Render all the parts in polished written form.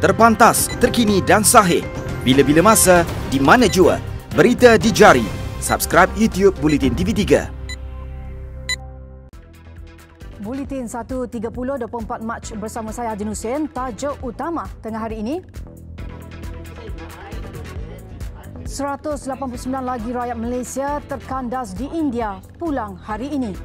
Terpantas, terkini dan sahih. Bila-bila masa, di mana jua. Berita di jari. Subscribe YouTube Buletin TV3. Buletin 1.30 24 Mac bersama saya Haji Hussein. Tajuk utama tengah hari ini. 189 lagi rakyat Malaysia terkandas di India pulang hari ini.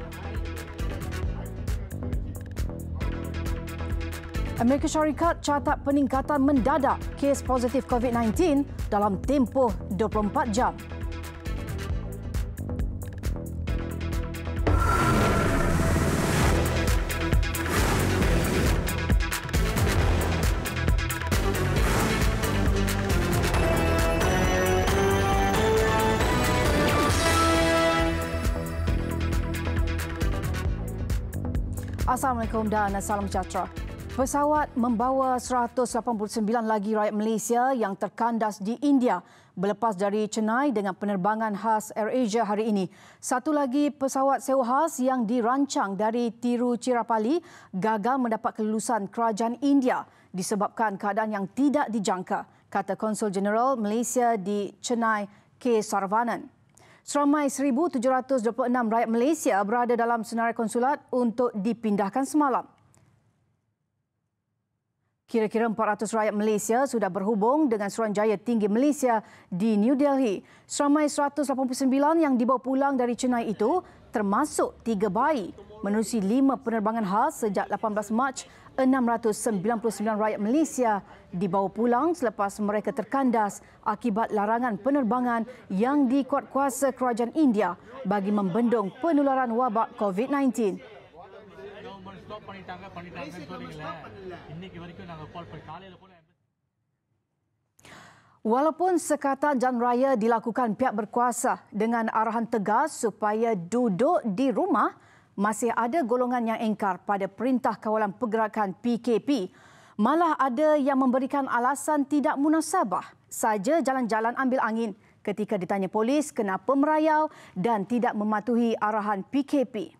Amerika Syarikat catat peningkatan mendadak kes positif COVID-19 dalam tempoh 24 jam. Assalamualaikum dan salam sejahtera. Pesawat membawa 189 lagi rakyat Malaysia yang terkandas di India berlepas dari Chennai dengan penerbangan khas AirAsia hari ini. Satu lagi pesawat sewa khas yang dirancang dari Tiruchirappalli gagal mendapat kelulusan kerajaan India disebabkan keadaan yang tidak dijangka, kata Konsul Jeneral Malaysia di Chennai, K. Saravanan. Seramai 1,726 rakyat Malaysia berada dalam senarai konsulat untuk dipindahkan semalam. Kira-kira 400 rakyat Malaysia sudah berhubung dengan Suruhanjaya Tinggi Malaysia di New Delhi. Seramai 189 yang dibawa pulang dari Chennai itu termasuk 3 bayi. Menerusi 5 penerbangan khas sejak 18 Mac, 699 rakyat Malaysia dibawa pulang selepas mereka terkandas akibat larangan penerbangan yang dikuatkuasa kerajaan India bagi membendung penularan wabak COVID-19. Walaupun sekatan jalan raya dilakukan pihak berkuasa dengan arahan tegas supaya duduk di rumah, masih ada golongan yang engkar pada Perintah Kawalan Pergerakan PKP. Malah ada yang memberikan alasan tidak munasabah saja jalan-jalan ambil angin ketika ditanya polis kenapa merayau dan tidak mematuhi arahan PKP.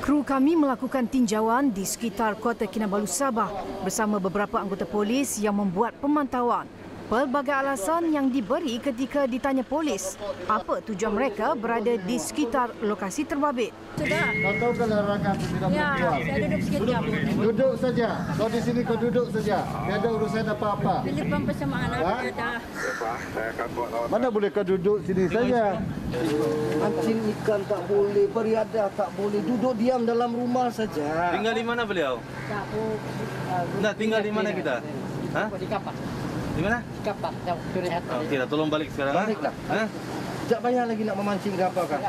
Kru kami melakukan tinjauan di sekitar Kota Kinabalu, Sabah bersama beberapa anggota polis yang membuat pemantauan. Pelbagai alasan yang diberi ketika ditanya polis apa tujuan mereka berada di sekitar lokasi terbabit. Sudah. Kau tahu ke larangan tidak boleh keluar? Ya, saya duduk sekejap. Duduk saja. Kau di sini kau duduk saja. Tiada urusan apa-apa. Telefon bersama anak ada. Mana boleh kau duduk sini saja? Mancing ikan tak boleh, beriadah tak boleh, duduk diam dalam rumah saja. Tinggal di mana beliau? Nah, tinggal di mana kita? Hah? Di Kapak. Di mana? Di Kapak, jauh Curihat. Okey, dah tolong balik sekarang. Baliklah. Tak payah lagi nak memancing ke apa kan?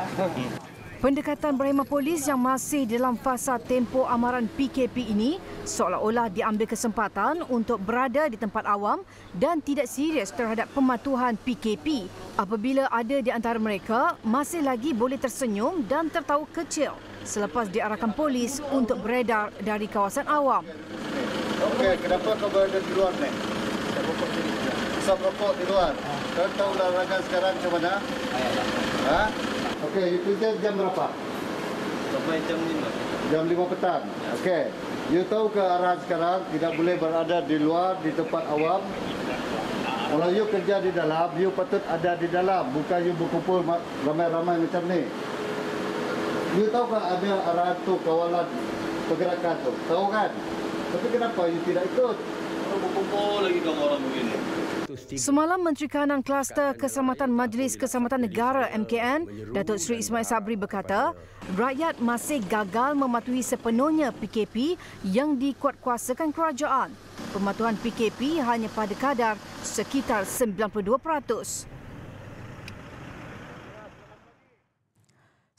Pendekatan berhemah polis yang masih dalam fasa tempoh amaran PKP ini seolah-olah diambil kesempatan untuk berada di tempat awam dan tidak serius terhadap pematuhan PKP apabila ada di antara mereka masih lagi boleh tersenyum dan tertawa kecil selepas diarahkan polis untuk beredar dari kawasan awam. Okey, kenapa kau berada di luar ni? Bisa merokok di luar. Kau tahu larangan sekarang macam mana? Ha? Okey, you kerja jam berapa? Sampai jam 5. Jam 5 petang. Okey. You tahu ke arahan sekarang tidak boleh berada di luar di tempat awam. Kalau you kerja di dalam, you patut ada di dalam, bukan you berkumpul ramai-ramai macam ni. You tahu ke ada arahan tu kawalan pergerakan tu? Tahu kan? Tapi kenapa you tidak ikut? Berkumpul lagi kamu orang begini. Semalam Menteri Kanan Kluster Keselamatan Majlis Keselamatan Negara MKN, Datuk Seri Ismail Sabri berkata, rakyat masih gagal mematuhi sepenuhnya PKP yang dikuatkuasakan kerajaan. Pematuhan PKP hanya pada kadar sekitar 92%.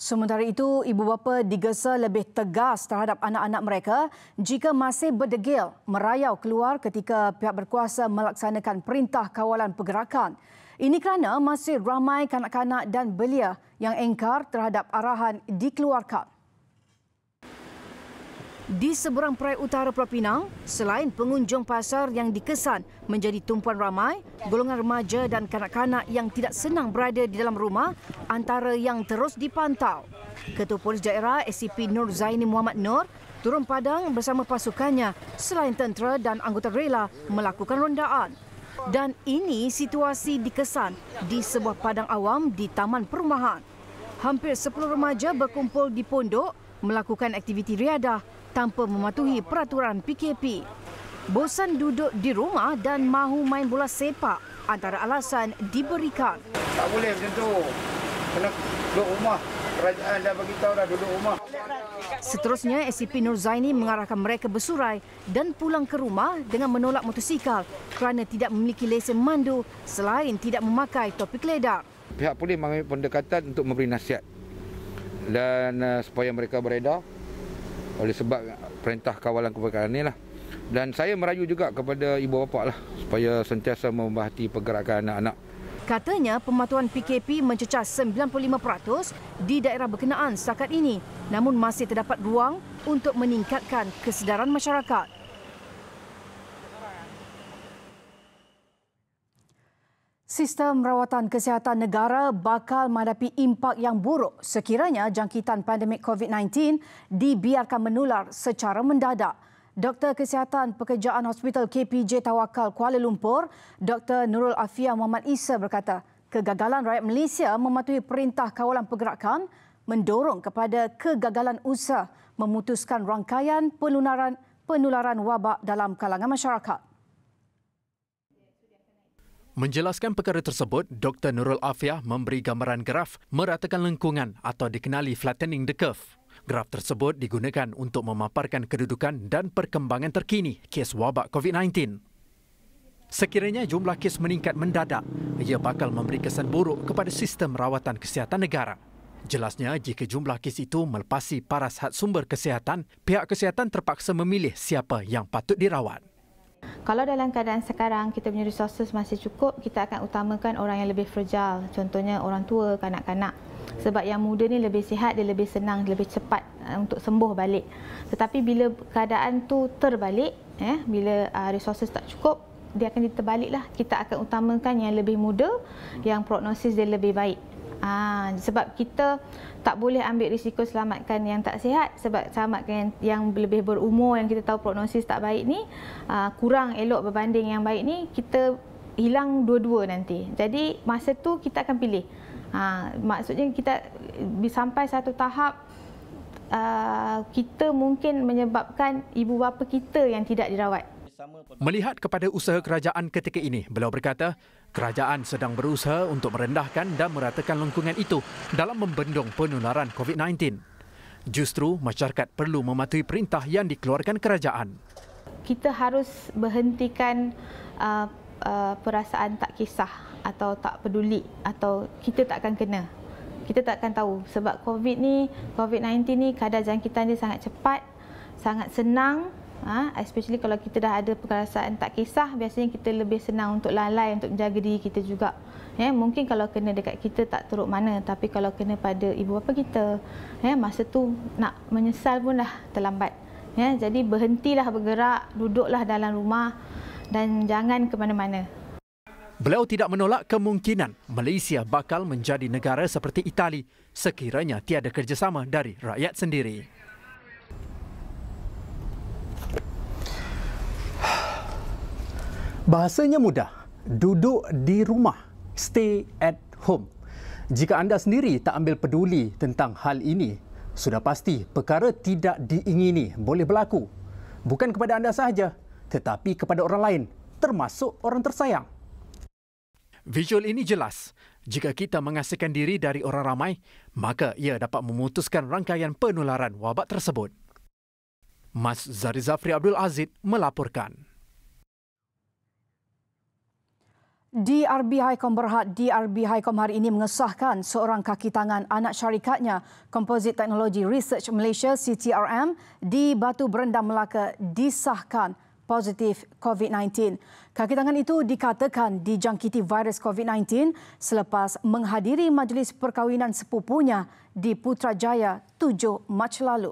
Sementara itu, ibu bapa digesa lebih tegas terhadap anak-anak mereka jika masih berdegil merayau keluar ketika pihak berkuasa melaksanakan Perintah Kawalan Pergerakan. Ini kerana masih ramai kanak-kanak dan belia yang engkar terhadap arahan dikeluarkan. Di seberang perai utara Pulau Pinang, selain pengunjung pasar yang dikesan menjadi tumpuan ramai, golongan remaja dan kanak-kanak yang tidak senang berada di dalam rumah antara yang terus dipantau. Ketua Polis Daerah SCP Nur Zaini Muhammad Nur turun padang bersama pasukannya selain tentera dan anggota rela melakukan rondaan. Dan ini situasi dikesan di sebuah padang awam di taman perumahan. Hampir 10 remaja berkumpul di pondok melakukan aktiviti riadah tanpa mematuhi peraturan PKP. Bosan duduk di rumah dan mahu main bola sepak antara alasan diberikan. Tak boleh macam tu. Kena duduk rumah. Kerajaan dah bagi tahu dah duduk rumah. Seterusnya, SCP Nur Zaini mengarahkan mereka bersurai dan pulang ke rumah dengan menolak motosikal kerana tidak memiliki lesen memandu selain tidak memakai topi keledar. Pihak polis mengambil pendekatan untuk memberi nasihat dan supaya mereka beredar oleh sebab perintah kawalan keperluan ini lah. Dan saya merayu juga kepada ibu bapa lah supaya sentiasa memperhati pergerakan anak-anak. Katanya pematuhan PKP mencecah 95% di daerah berkenaan setakat ini, namun masih terdapat ruang untuk meningkatkan kesedaran masyarakat. Sistem rawatan kesihatan negara bakal menghadapi impak yang buruk sekiranya jangkitan pandemik COVID-19 dibiarkan menular secara mendadak. Doktor Kesihatan Pekerjaan Hospital KPJ Tawakal Kuala Lumpur, Dr. Nurul Afiah Muhammad Isa berkata, kegagalan rakyat Malaysia mematuhi perintah kawalan pergerakan mendorong kepada kegagalan usaha memutuskan rangkaian penularan wabak dalam kalangan masyarakat. Menjelaskan perkara tersebut, Dr. Nurul Afiah memberi gambaran graf meratakan lengkungan atau dikenali flattening the curve. Graf tersebut digunakan untuk memaparkan kedudukan dan perkembangan terkini kes wabak COVID-19. Sekiranya jumlah kes meningkat mendadak, ia bakal memberi kesan buruk kepada sistem rawatan kesihatan negara. Jelasnya, jika jumlah kes itu melepasi paras had sumber kesihatan, pihak kesihatan terpaksa memilih siapa yang patut dirawat. Kalau dalam keadaan sekarang kita punya resources masih cukup, kita akan utamakan orang yang lebih fragile, contohnya orang tua, kanak-kanak. Sebab yang muda ni lebih sihat, dia lebih senang, lebih cepat untuk sembuh balik. Tetapi bila keadaan tu terbalik, bila resources tak cukup, dia akan diterbaliklah. Kita akan utamakan yang lebih muda, yang prognosis dia lebih baik. Sebab kita tak boleh ambil risiko selamatkan yang tak sihat, sebab selamatkan yang lebih berumur, yang kita tahu prognosis tak baik ni, kurang elok berbanding yang baik ni, kita hilang dua-dua nanti. Jadi masa tu kita akan pilih. Maksudnya kita sampai satu tahap kita mungkin menyebabkan ibu bapa kita yang tidak dirawat. Melihat kepada usaha kerajaan ketika ini, beliau berkata kerajaan sedang berusaha untuk merendahkan dan meratakan lengkungan itu dalam membendung penularan COVID-19. Justru masyarakat perlu mematuhi perintah yang dikeluarkan kerajaan. Kita harus berhentikan perasaan tak kisah atau tak peduli, atau kita tak akan kena. Kita tak akan tahu sebab COVID-19 ni kadar jangkitan dia sangat cepat, sangat senang. Especially kalau kita dah ada perasaan tak kisah, biasanya kita lebih senang untuk lalai untuk menjaga diri kita juga. Mungkin kalau kena dekat kita tak teruk mana, tapi kalau kena pada ibu bapa kita, masa tu nak menyesal pun dah terlambat. Jadi berhentilah bergerak, duduklah dalam rumah dan jangan ke mana-mana. Beliau tidak menolak kemungkinan Malaysia bakal menjadi negara seperti Itali sekiranya tiada kerjasama dari rakyat sendiri. Bahasanya mudah, duduk di rumah, stay at home. Jika anda sendiri tak ambil peduli tentang hal ini, sudah pasti perkara tidak diingini boleh berlaku. Bukan kepada anda sahaja, tetapi kepada orang lain, termasuk orang tersayang. Visual ini jelas. Jika kita mengasingkan diri dari orang ramai, maka ia dapat memutuskan rangkaian penularan wabak tersebut. Mas Zari Zafri Abdul Aziz melaporkan. DRB Highcom Berhad DRB Highcom hari ini mengesahkan seorang kaki tangan anak syarikatnya Composite Technology Research Malaysia CTRM di Batu Berendam Melaka disahkan positif COVID-19. Kaki tangan itu dikatakan dijangkiti virus COVID-19 selepas menghadiri majlis perkahwinan sepupunya di Putrajaya 7 Mac lalu.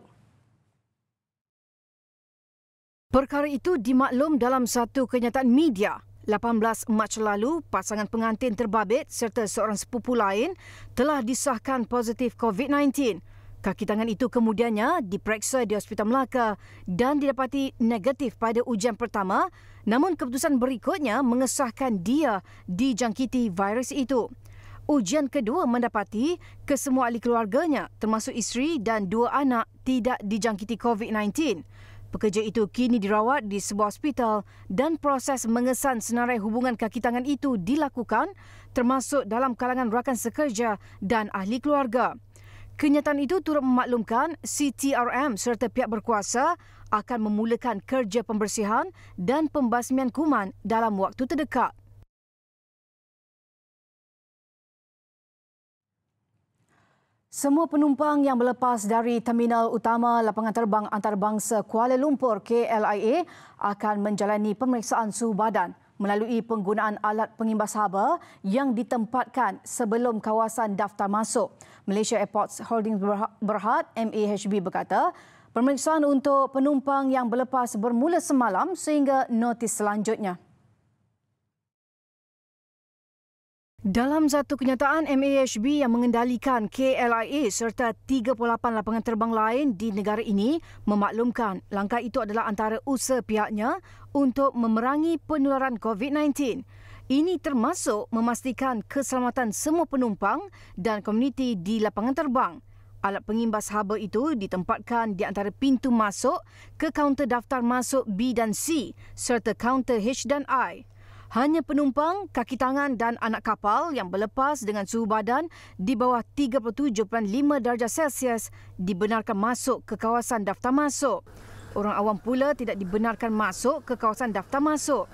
Perkara itu dimaklum dalam satu kenyataan media. 18 Mac lalu, pasangan pengantin terbabit serta seorang sepupu lain telah disahkan positif COVID-19. Kaki tangan itu kemudiannya diperiksa di Hospital Melaka dan didapati negatif pada ujian pertama, namun keputusan berikutnya mengesahkan dia dijangkiti virus itu. Ujian kedua mendapati kesemua ahli keluarganya termasuk isteri dan 2 anak tidak dijangkiti COVID-19. Pekerja itu kini dirawat di sebuah hospital dan proses mengesan senarai hubungan kaki tangan itu dilakukan termasuk dalam kalangan rakan sekerja dan ahli keluarga. Kenyataan itu turut memaklumkan CTRM serta pihak berkuasa akan memulakan kerja pembersihan dan pembasmian kuman dalam waktu terdekat. Semua penumpang yang berlepas dari Terminal Utama Lapangan Terbang Antarabangsa Kuala Lumpur KLIA akan menjalani pemeriksaan suhu badan melalui penggunaan alat pengimbas haba yang ditempatkan sebelum kawasan daftar masuk. Malaysia Airports Holdings Berhad MAHB berkata, pemeriksaan untuk penumpang yang berlepas bermula semalam sehingga notis selanjutnya. Dalam satu kenyataan, MAHB yang mengendalikan KLIA serta 38 lapangan terbang lain di negara ini memaklumkan langkah itu adalah antara usaha pihaknya untuk memerangi penularan COVID-19. Ini termasuk memastikan keselamatan semua penumpang dan komuniti di lapangan terbang. Alat pengimbas haba itu ditempatkan di antara pintu masuk ke kaunter daftar masuk B dan C serta kaunter H dan I. Hanya penumpang, kaki tangan dan anak kapal yang berlepas dengan suhu badan di bawah 37.5 darjah Celsius dibenarkan masuk ke kawasan daftar masuk. Orang awam pula tidak dibenarkan masuk ke kawasan daftar masuk.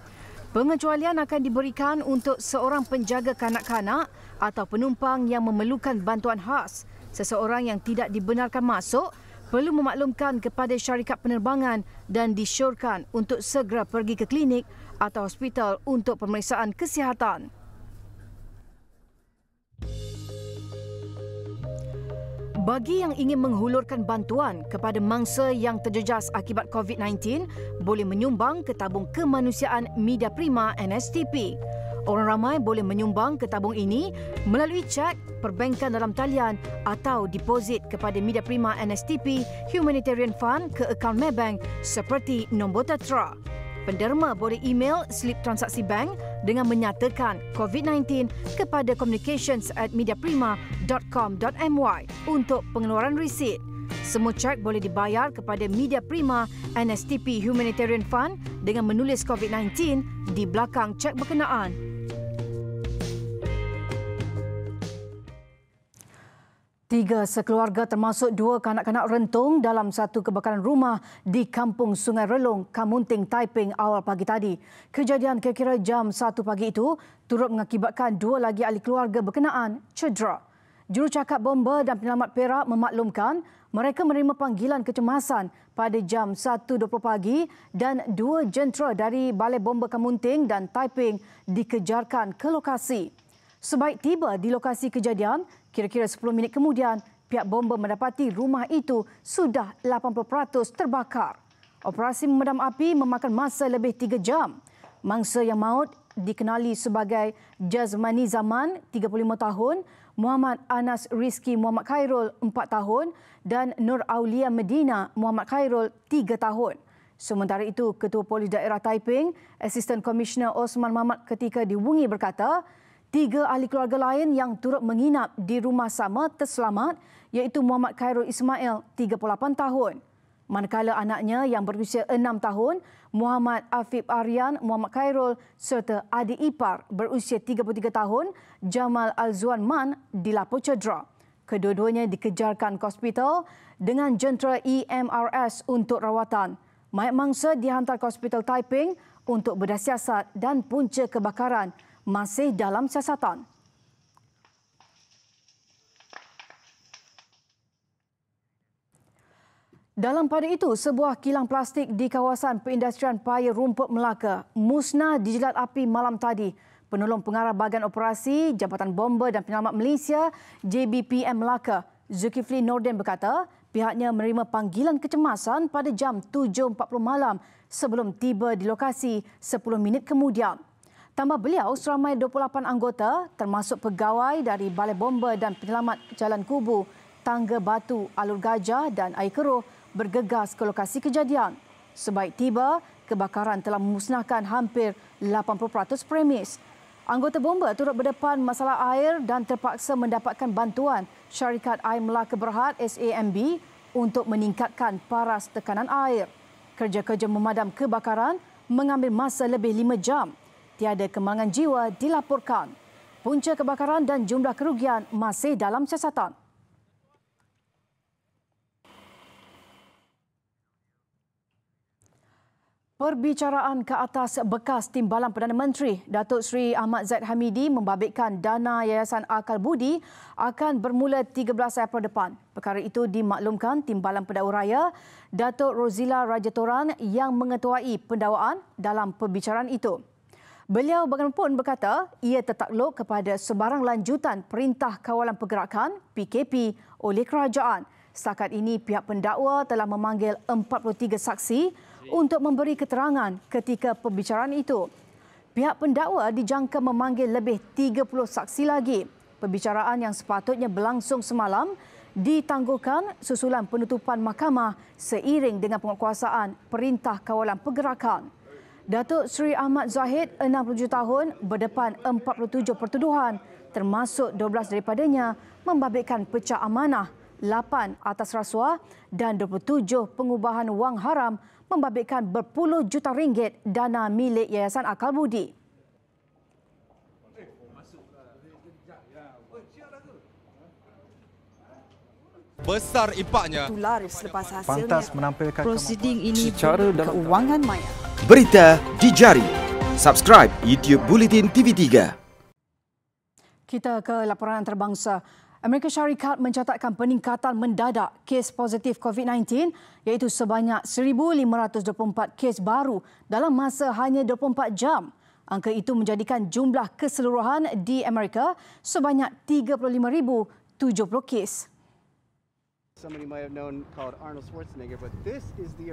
Pengecualian akan diberikan untuk seorang penjaga kanak-kanak atau penumpang yang memerlukan bantuan khas. Seseorang yang tidak dibenarkan masuk perlu memaklumkan kepada syarikat penerbangan dan disyorkan untuk segera pergi ke klinik atau hospital untuk pemeriksaan kesihatan. Bagi yang ingin menghulurkan bantuan kepada mangsa yang terjejas akibat COVID-19, boleh menyumbang ke tabung kemanusiaan Media Prima NSTP. Orang ramai boleh menyumbang ke tabung ini melalui cek, perbankan dalam talian atau deposit kepada Media Prima NSTP Humanitarian Fund ke akaun Maybank seperti nombor tatra. Penderma boleh email slip transaksi bank dengan menyatakan COVID-19 kepada communications@mediaprima.com.my untuk pengeluaran resit. Semua cek boleh dibayar kepada Media Prima NSTP Humanitarian Fund dengan menulis COVID-19 di belakang cek berkenaan. Tiga sekeluarga termasuk 2 kanak-kanak rentung dalam satu kebakaran rumah di Kampung Sungai Relong, Kamunting, Taiping awal pagi tadi. Kejadian kira-kira jam 1 pagi itu turut mengakibatkan 2 lagi ahli keluarga berkenaan cedera. Jurucakap Bomba dan Penyelamat Perak memaklumkan mereka menerima panggilan kecemasan pada jam 1.20 pagi dan 2 jentera dari Balai Bomba Kamunting dan Taiping dikejarkan ke lokasi. Sebaik tiba di lokasi kejadian, kira-kira 10 minit kemudian, pihak bomba mendapati rumah itu sudah 80% terbakar. Operasi memadam api memakan masa lebih 3 jam. Mangsa yang maut dikenali sebagai Jazmani Zaman, 35 tahun, Muhammad Anas Rizki Muhammad Khairul, 4 tahun dan Nur Aulia Medina Muhammad Khairul, 3 tahun. Sementara itu, Ketua Polis Daerah Taiping, Asisten Komisioner Osman Mahmat ketika dihubungi berkata, 3 ahli keluarga lain yang turut menginap di rumah sama terselamat iaitu Muhammad Khairul Ismail, 38 tahun. Manakala anaknya yang berusia 6 tahun, Muhammad Afif Aryan Muhammad Khairul serta adik ipar berusia 33 tahun, Jamal Alzuan Man dilapor cedera. Kedua-duanya dikejarkan ke hospital dengan jentera EMRS untuk rawatan. Mayat mangsa dihantar ke Hospital Taiping untuk bedah siasat dan punca kebakaran masih dalam siasatan. Dalam pada itu, sebuah kilang plastik di kawasan perindustrian Paya Rumput Melaka musnah dijelat api malam tadi. Penolong Pengarah Bahagian Operasi Jabatan Bomba dan Penyelamat Malaysia JBPM Melaka, Zulkifli Nordin berkata, pihaknya menerima panggilan kecemasan pada jam 7.40 malam sebelum tiba di lokasi 10 minit kemudian. Tambah beliau, seramai 28 anggota termasuk pegawai dari Balai Bomba dan Penyelamat Jalan Kubu tangga batu, alur gajah dan air keruh bergegas ke lokasi kejadian. Sebaik tiba, kebakaran telah memusnahkan hampir 80% premis. Anggota bomba turut berdepan masalah air dan terpaksa mendapatkan bantuan Syarikat Air Melaka Berhad SAMB untuk meningkatkan paras tekanan air. Kerja-kerja memadam kebakaran mengambil masa lebih 5 jam. Tiada kemalangan jiwa dilaporkan. Punca kebakaran dan jumlah kerugian masih dalam siasatan. Perbicaraan ke atas bekas Timbalan Perdana Menteri Datuk Seri Ahmad Zaid Hamidi membabitkan dana Yayasan Akal Budi akan bermula 13 April depan. Perkara itu dimaklumkan Timbalan Pendakwa Raya Datuk Rozila Rajatoran yang mengetuai pendakwaan dalam perbicaraan itu. Beliau bagaimanapun berkata ia tertakluk kepada sebarang lanjutan Perintah Kawalan Pergerakan PKP oleh kerajaan. Setakat ini pihak pendakwa telah memanggil 43 saksi untuk memberi keterangan ketika perbicaraan itu. Pihak pendakwa dijangka memanggil lebih 30 saksi lagi. Perbicaraan yang sepatutnya berlangsung semalam ditangguhkan susulan penutupan mahkamah seiring dengan penguatkuasaan Perintah Kawalan Pergerakan. Datuk Seri Ahmad Zahid, 67 tahun, berdepan 47 pertuduhan termasuk 12 daripadanya membabitkan pecah amanah, 8 atas rasuah dan 27 pengubahan wang haram membabitkan berpuluh juta ringgit dana milik Yayasan Akal Budi. Besar impaknya. Selepas hasilnya, pantas menampilkan prosiding ini secara dalam keuangan maya. Berita di jari. Subscribe YouTube Bulletin TV3. Kita ke laporan antarabangsa. Amerika Syarikat mencatatkan peningkatan mendadak kes positif COVID-19 iaitu sebanyak 1,524 kes baru dalam masa hanya 24 jam. Angka itu menjadikan jumlah keseluruhan di Amerika sebanyak 35,070 kes.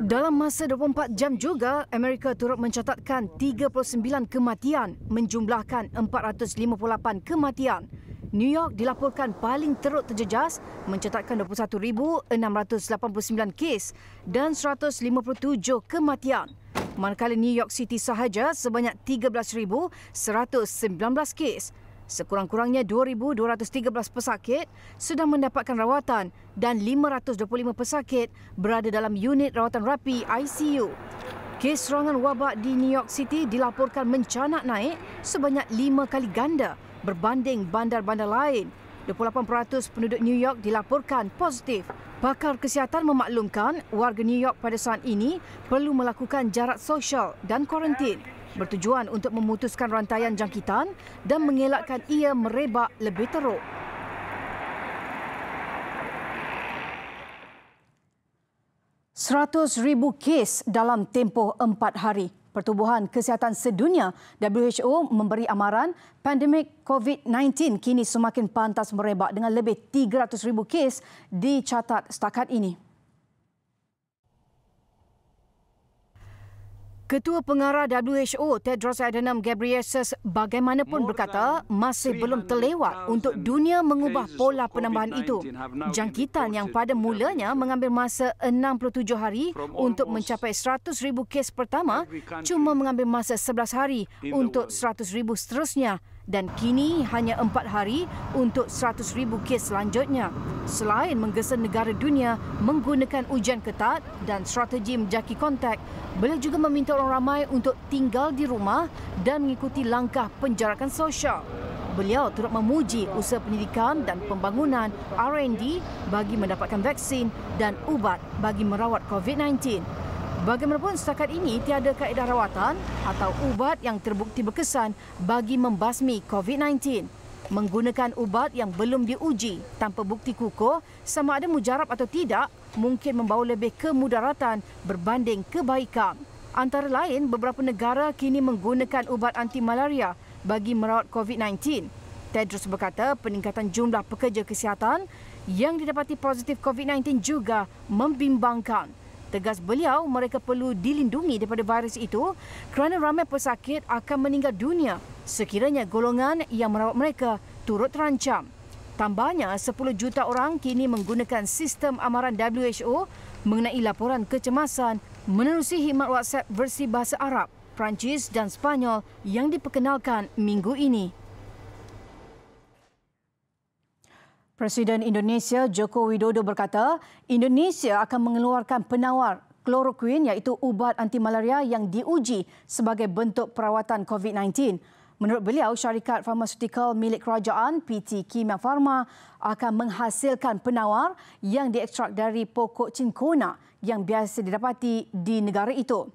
Dalam masa 24 jam juga, Amerika turut mencatatkan 39 kematian menjumlahkan 458 kematian. New York dilaporkan paling teruk terjejas mencatatkan 21,689 kes dan 157 kematian. Manakala New York City sahaja sebanyak 13,119 kes. Sekurang-kurangnya 2,213 pesakit sedang mendapatkan rawatan dan 525 pesakit berada dalam unit rawatan rapi ICU. Kes serangan wabak di New York City dilaporkan mencanak naik sebanyak 5 kali ganda berbanding bandar-bandar lain. 28% penduduk New York dilaporkan positif. Pakar kesihatan memaklumkan warga New York pada saat ini perlu melakukan jarak sosial dan kuarantin bertujuan untuk memutuskan rantaian jangkitan dan mengelakkan ia merebak lebih teruk. ...100,000 kes dalam tempoh 4 hari. Pertubuhan Kesihatan Sedunia WHO memberi amaran pandemik COVID-19 kini semakin pantas merebak dengan lebih 300,000 kes dicatat setakat ini. Ketua Pengarah WHO Tedros Adhanom Ghebreyesus bagaimanapun berkata masih belum terlewat untuk dunia mengubah pola penambahan itu. Jangkitan yang pada mulanya mengambil masa 67 hari untuk mencapai 100,000 kes pertama cuma mengambil masa 11 hari untuk 100,000 seterusnya dan kini hanya 4 hari untuk 100,000 kes selanjutnya. Selain menggesa negara dunia menggunakan ujian ketat dan strategi menjaki kontak, beliau juga meminta orang ramai untuk tinggal di rumah dan mengikuti langkah penjarakan sosial. Beliau turut memuji usaha pendidikan dan pembangunan R&D bagi mendapatkan vaksin dan ubat bagi merawat COVID-19. Bagaimanapun setakat ini tiada kaedah rawatan atau ubat yang terbukti berkesan bagi membasmi COVID-19. Menggunakan ubat yang belum diuji tanpa bukti kukuh sama ada mujarab atau tidak mungkin membawa lebih kemudaratan berbanding kebaikan. Antara lain, beberapa negara kini menggunakan ubat anti malaria bagi merawat COVID-19. Tedros berkata peningkatan jumlah pekerja kesihatan yang didapati positif COVID-19 juga membimbangkan. Tegas beliau, mereka perlu dilindungi daripada virus itu kerana ramai pesakit akan meninggal dunia sekiranya golongan yang merawat mereka turut terancam. Tambahnya, 10 juta orang kini menggunakan sistem amaran WHO mengenai laporan kecemasan menerusi khidmat WhatsApp versi bahasa Arab, Perancis dan Sepanyol yang diperkenalkan minggu ini. Presiden Indonesia Joko Widodo berkata, Indonesia akan mengeluarkan penawar kloroquine iaitu ubat anti malaria yang diuji sebagai bentuk perawatan COVID-19. Menurut beliau, syarikat farmasutikal milik kerajaan PT Kimia Farma akan menghasilkan penawar yang diekstrak dari pokok cincona yang biasa didapati di negara itu.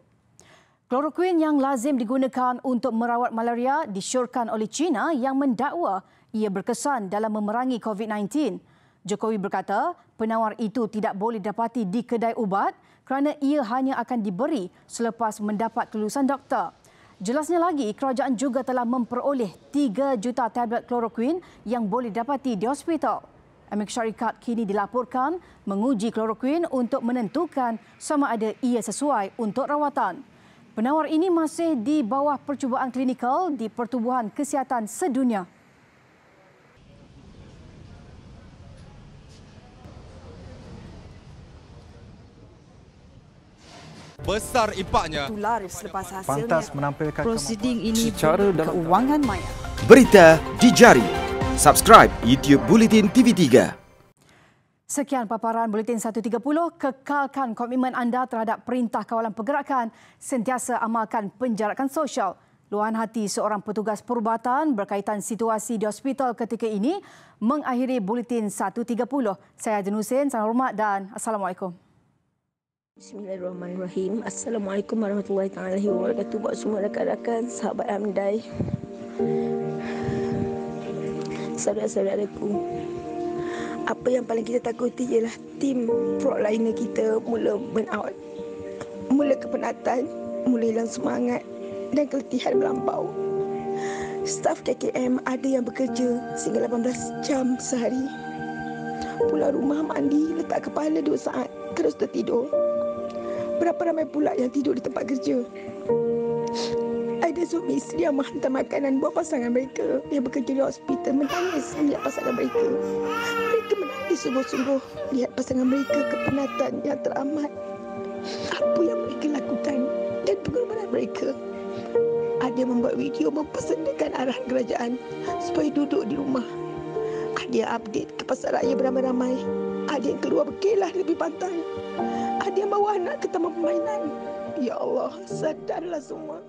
Kloroquine yang lazim digunakan untuk merawat malaria disyorkan oleh China yang mendakwa ia berkesan dalam memerangi COVID-19. Jokowi berkata, penawar itu tidak boleh didapati di kedai ubat kerana ia hanya akan diberi selepas mendapat kelulusan doktor. Jelasnya lagi, kerajaan juga telah memperoleh 3 juta tablet kloroquine yang boleh didapati di hospital. Amerika Syarikat kini dilaporkan menguji kloroquine untuk menentukan sama ada ia sesuai untuk rawatan. Penawar ini masih di bawah percubaan klinikal di Pertubuhan Kesihatan Sedunia. Besar impaknya. Selepas hasilnya, pantas menampilkan prosiding ini secara dalam keuangan maya. Berita di jari. Subscribe YouTube Bulletin TV3. Sekian paparan Buletin 1.30. Kekalkan komitmen anda terhadap Perintah Kawalan Pergerakan. Sentiasa amalkan penjarakan sosial. Luahan hati seorang petugas perubatan berkaitan situasi di hospital ketika ini mengakhiri Buletin 1.30. Saya Ajun Hussein, salam hormat dan Assalamualaikum. Bismillahirrahmanirrahim. Assalamualaikum warahmatullahi wabarakatuh. Buat semua rakan-rakan, sahabat Amdai, saudara-saudaraku. Apa yang paling kita takuti ialah tim frontliner kita mula burn out, mula kepenatan, mula hilang semangat dan keletihan melampau. Staf KKM ada yang bekerja sehingga 18 jam sehari. Pulang rumah, mandi, letak kepala 2 saat, terus tertidur. Berapa ramai pula yang tidur di tempat kerja. Ada suami isteri yang menghantar makanan buat pasangan mereka yang bekerja di hospital menangis melihat pasangan mereka. Mereka menangis sungguh-sungguh lihat pasangan mereka kepenatan yang teramat. Apa yang mereka lakukan dan pengorbanan mereka. Ada yang membuat video mempersendirikan arahan kerajaan supaya duduk di rumah. Ada yang update ke pasar raya beramai-ramai. Ada yang keluar berkelah di tepi pantai. Ada yang bawa anak ke taman permainan. Ya Allah, sadarlah semua.